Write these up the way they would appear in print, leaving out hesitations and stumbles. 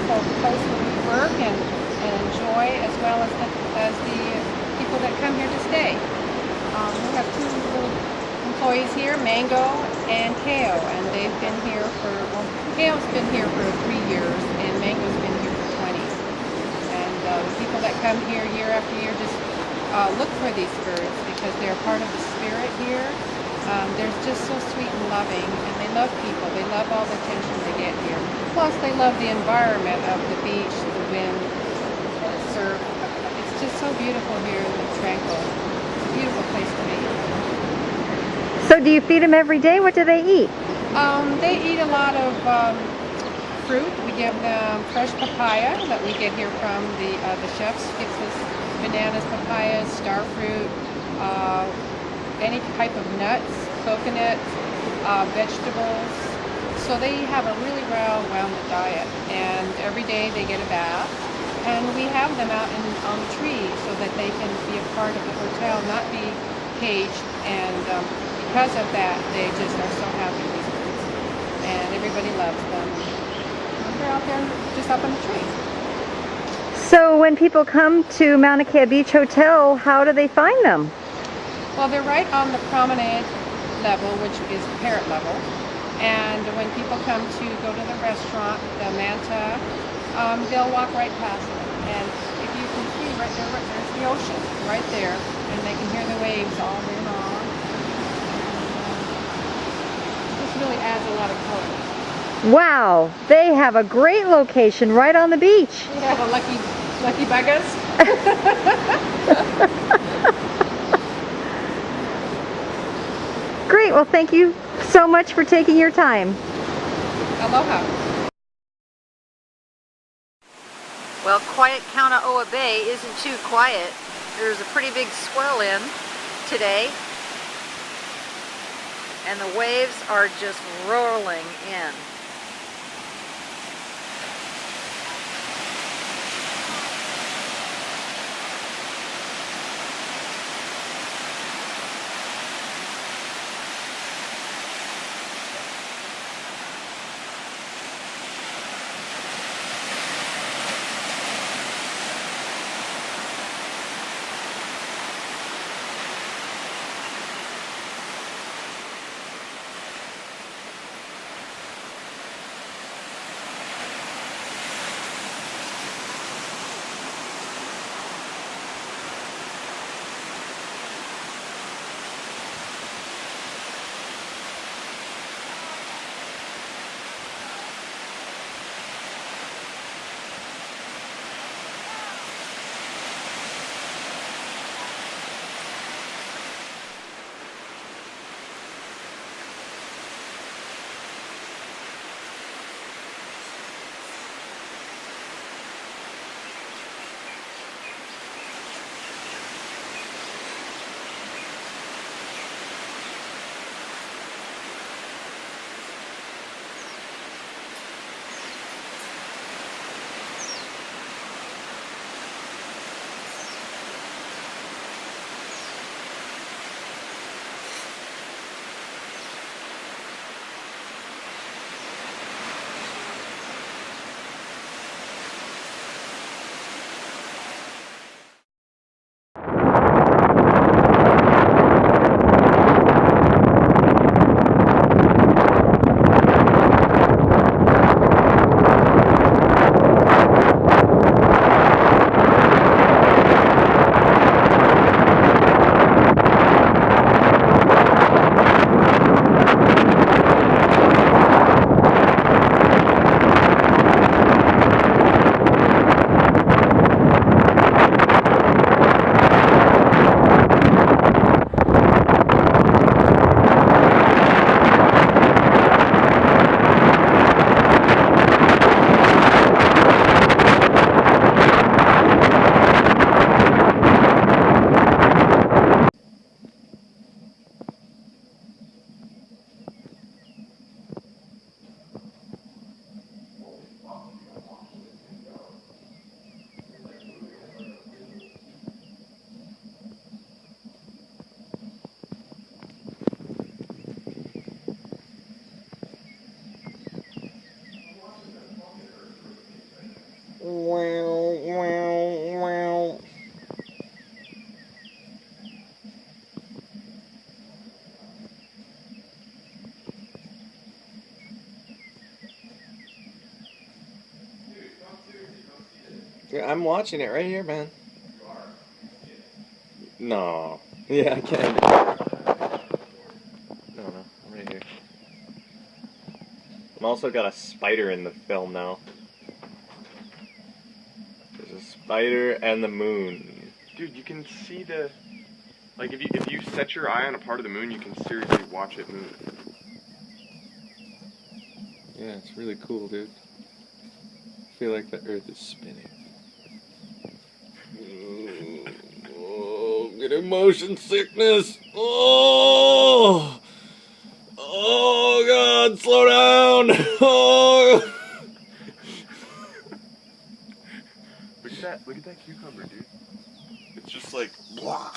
wonderful place where we work and enjoy, as well as the people that come here to stay. We have two little employees here, Mango and Keo, and they've been here for, well, Keo's been here for 3 years, and Mango's been here for 20. And the people that come here year after year just look for these birds because they're part of the spirit here. They're just so sweet and loving, and they love people. They love all the attention they get here. Plus, they love the environment of the beach, the wind, the surf. It's just so beautiful here and tranquil. It's a beautiful place to be. So do you feed them every day? What do they eat? They eat a lot of fruit. We give them fresh papaya that we get here from the chefs. Gives us bananas, papayas, star fruit, any type of nuts, coconut, vegetables. So they have a really well-rounded diet, and every day they get a bath. And we have them out on the trees so that they can be a part of the hotel, not be caged. And because of that, they just are so happy with us. And everybody loves them. And they're out there just up on the tree. So when people come to Mauna Kea Beach Hotel, how do they find them? Well, they're right on the promenade level, which is the parrot level. And when people come to go to the restaurant, the Manta, they'll walk right past them. And if you can see right there, there's the ocean right there. And they can hear the waves all day long. This really adds a lot of color. Wow, they have a great location right on the beach. Yeah, the lucky buggers. Great, well thank you so much for taking your time. Aloha. Well, quiet Kaunaoa Bay isn't too quiet. There's a pretty big swell in today, and the waves are just rolling in. Yeah, I'm watching it right here, man. No. Yeah, I can. No, I'm right here. I'm also got a spider in the film now. There's a spider and the moon. Dude, you can see the... Like, if you set your eye on a part of the moon, you can seriously watch it move. Yeah, it's really cool, dude. I feel like the Earth is spinning. Oh, getting motion sickness. Oh, oh God, slow down. Oh. Look at that cucumber, dude. It's just like, Blah.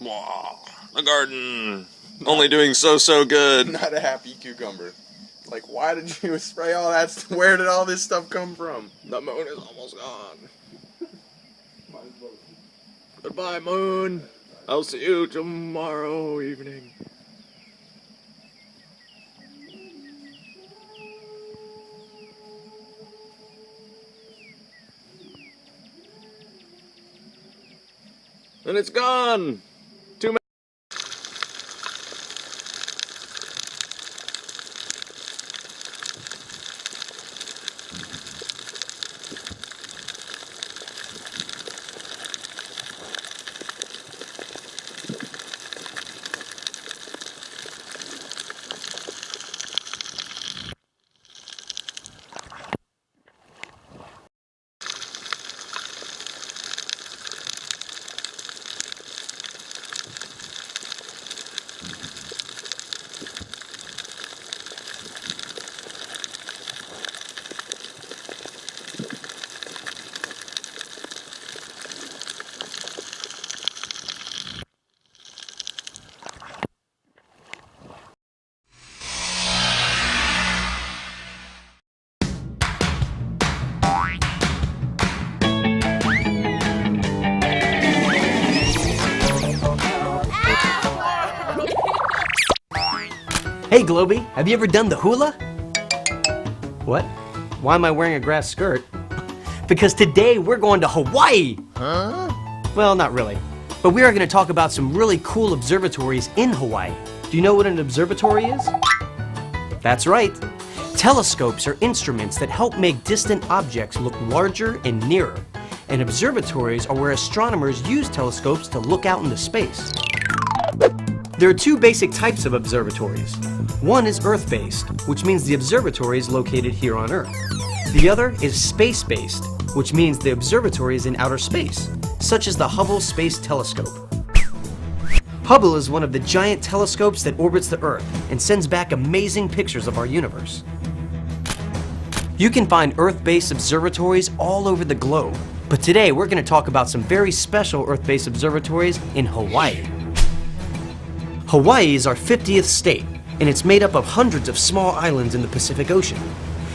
Blah. The garden. Only doing so good. not a happy cucumber. Like, why did you spray all that? Where did all this stuff come from? The moon is almost gone. Goodbye, moon. I'll see you tomorrow evening. And it's gone. 2 minutes. Hey Globy, have you ever done the hula? What? Why am I wearing a grass skirt? Because today we're going to Hawaii! Huh? Well, not really. But we are going to talk about some really cool observatories in Hawaii. Do you know what an observatory is? That's right. Telescopes are instruments that help make distant objects look larger and nearer. And observatories are where astronomers use telescopes to look out into space. There are two basic types of observatories. One is Earth-based, which means the observatory is located here on Earth. The other is space-based, which means the observatory is in outer space, such as the Hubble Space Telescope. Hubble is one of the giant telescopes that orbits the Earth and sends back amazing pictures of our universe. You can find Earth-based observatories all over the globe, but today we're going to talk about some very special Earth-based observatories in Hawaii. Hawaii is our 50th state, and it's made up of hundreds of small islands in the Pacific Ocean.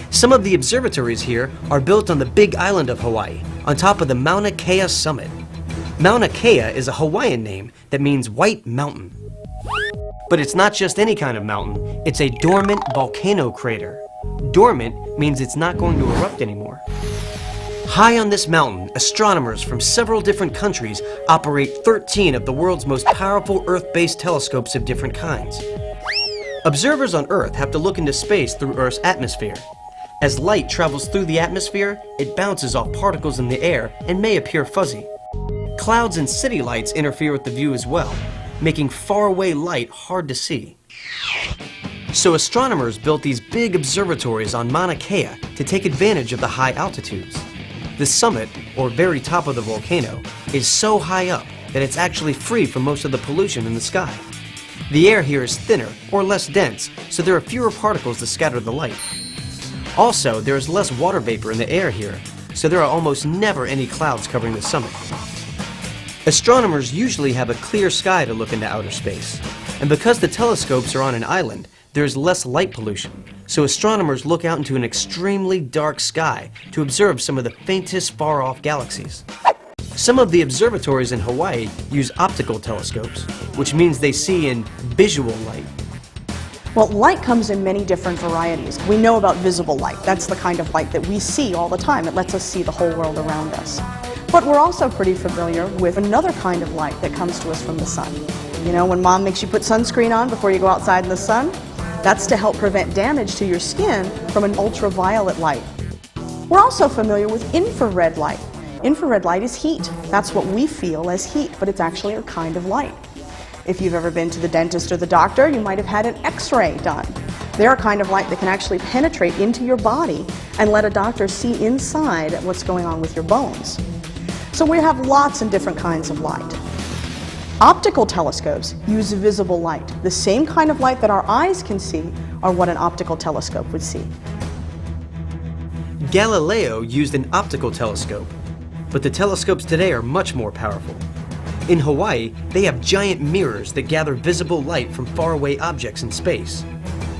Some of the observatories here are built on the big island of Hawaii, on top of the Mauna Kea summit. Mauna Kea is a Hawaiian name that means white mountain. But it's not just any kind of mountain, it's a dormant volcano crater. Dormant means it's not going to erupt anymore. High on this mountain, astronomers from several different countries operate 13 of the world's most powerful Earth-based telescopes of different kinds. Observers on Earth have to look into space through Earth's atmosphere. As light travels through the atmosphere, it bounces off particles in the air and may appear fuzzy. Clouds and city lights interfere with the view as well, making faraway light hard to see. So astronomers built these big observatories on Mauna Kea to take advantage of the high altitudes. The summit, or very top of the volcano, is so high up that it's actually free from most of the pollution in the sky. The air here is thinner, or less dense, so there are fewer particles to scatter the light. Also, there is less water vapor in the air here, so there are almost never any clouds covering the summit. Astronomers usually have a clear sky to look into outer space, and because the telescopes are on an island, there is less light pollution, so astronomers look out into an extremely dark sky to observe some of the faintest far-off galaxies. Some of the observatories in Hawaii use optical telescopes, which means they see in visual light. Well, light comes in many different varieties. We know about visible light. That's the kind of light that we see all the time. It lets us see the whole world around us. But we're also pretty familiar with another kind of light that comes to us from the sun. You know, when mom makes you put sunscreen on before you go outside in the sun, that's to help prevent damage to your skin from an ultraviolet light. We're also familiar with infrared light. Infrared light is heat. That's what we feel as heat, but it's actually a kind of light. If you've ever been to the dentist or the doctor, you might have had an X-ray done. They're a kind of light that can actually penetrate into your body and let a doctor see inside what's going on with your bones. So we have lots and different kinds of light. Optical telescopes use visible light. The same kind of light that our eyes can see are what an optical telescope would see. Galileo used an optical telescope, but the telescopes today are much more powerful. In Hawaii, they have giant mirrors that gather visible light from faraway objects in space.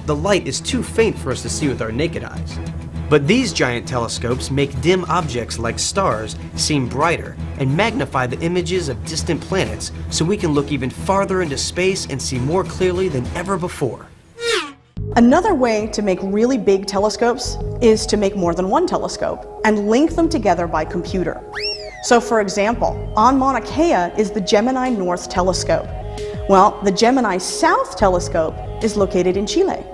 The light is too faint for us to see with our naked eyes. But these giant telescopes make dim objects like stars seem brighter and magnify the images of distant planets so we can look even farther into space and see more clearly than ever before. Another way to make really big telescopes is to make more than one telescope and link them together by computer. So for example, on Mauna Kea is the Gemini North Telescope. Well, the Gemini South Telescope is located in Chile.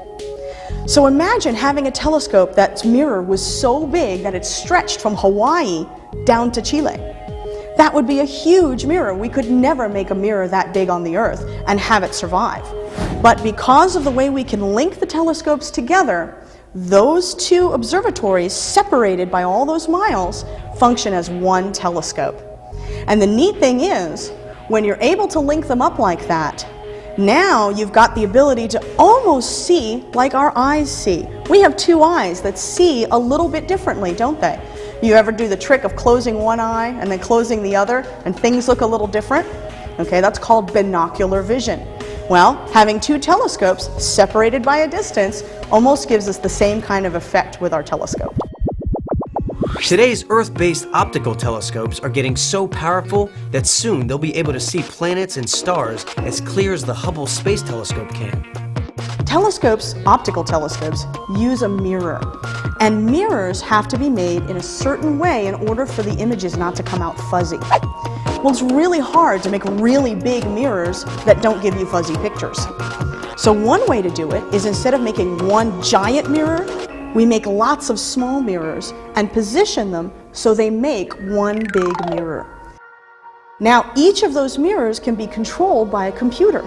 So imagine having a telescope that's mirror was so big that it stretched from Hawaii down to Chile. That would be a huge mirror. We could never make a mirror that big on the Earth and have it survive. But because of the way we can link the telescopes together, those two observatories, separated by all those miles, function as one telescope. And the neat thing is, when you're able to link them up like that, now you've got the ability to almost see like our eyes see. We have two eyes that see a little bit differently, don't they? You ever do the trick of closing one eye and then closing the other and things look a little different? Okay, that's called binocular vision. Well, having two telescopes separated by a distance almost gives us the same kind of effect with our telescope. Today's Earth-based optical telescopes are getting so powerful that soon they'll be able to see planets and stars as clear as the Hubble Space Telescope can. Telescopes, optical telescopes, use a mirror. And mirrors have to be made in a certain way in order for the images not to come out fuzzy. Well, it's really hard to make really big mirrors that don't give you fuzzy pictures. So one way to do it is, instead of making one giant mirror, we make lots of small mirrors and position them so they make one big mirror. Now, each of those mirrors can be controlled by a computer.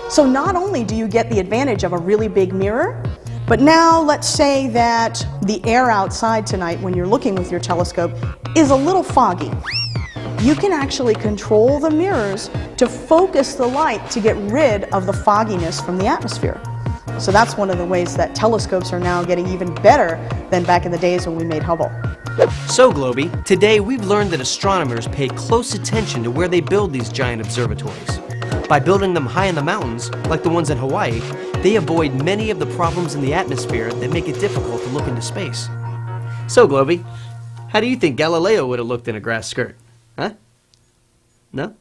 So not only do you get the advantage of a really big mirror, but now let's say that the air outside tonight when you're looking with your telescope is a little foggy. You can actually control the mirrors to focus the light to get rid of the fogginess from the atmosphere. So that's one of the ways that telescopes are now getting even better than back in the days when we made Hubble. So, Globey, today we've learned that astronomers pay close attention to where they build these giant observatories. By building them high in the mountains, like the ones in Hawaii, they avoid many of the problems in the atmosphere that make it difficult to look into space. So, Globey, how do you think Galileo would have looked in a grass skirt? Huh? No?